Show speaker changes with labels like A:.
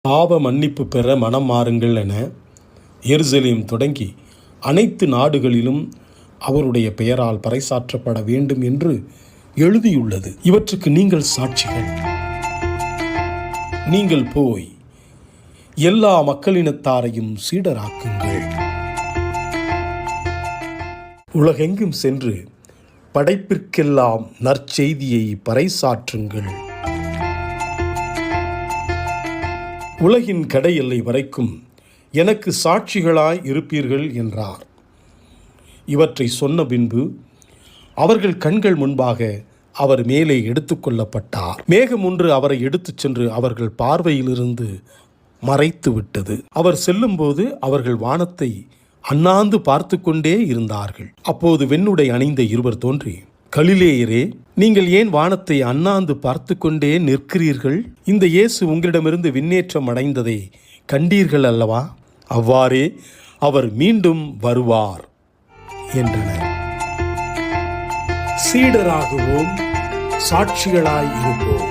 A: பாவ மன்னிப்பு பெற மனம் மாறுங்கள் என எருசலேம் தொடங்கி அனைத்து நாடுகளிலும் அவருடைய பெயரால் பறைசாற்றப்பட வேண்டும் என்று எழுதியுள்ளது. இவற்றுக்கு நீங்கள் சாட்சிகள். நீங்கள் போய் எல்லா மக்களினத்தாரையும் சீடராக்குங்கள். உலகெங்கும் சென்று படைப்பிற்கெல்லாம் நற்செய்தியை பறைசாற்றுங்கள். உலகின் கடை எல்லை வரைக்கும் எனக்கு சாட்சிகளாய் இருப்பீர்கள் என்றார். இவற்றை சொன்ன பின்பு அவர்கள் கண்கள் முன்பாக அவர் மேலே எடுத்துக்கொள்ளப்பட்டார். மேகம் ஒன்று அவரை எடுத்துச் சென்று அவர்கள் பார்வையிலிருந்து மறைத்து விட்டது. அவர் செல்லும்போது அவர்கள் வானத்தை அண்ணாந்து பார்த்து கொண்டே இருந்தார்கள். அப்போது வெண்ணுடை அணிந்த இருவர் தோன்றி, கலிலேயரே, நீங்கள் ஏன் வானத்தை அண்ணாந்து பார்த்து கொண்டே நிற்கிறீர்கள்? இந்த இயேசு உங்களிடமிருந்து விண்ணேற்றம் அடைந்ததை கண்டீர்கள் அல்லவா? அவ்வாறே அவர் மீண்டும் வருவார் என்றனர். சீடராகுவோம், சாட்சிகளாய் இருப்போம்.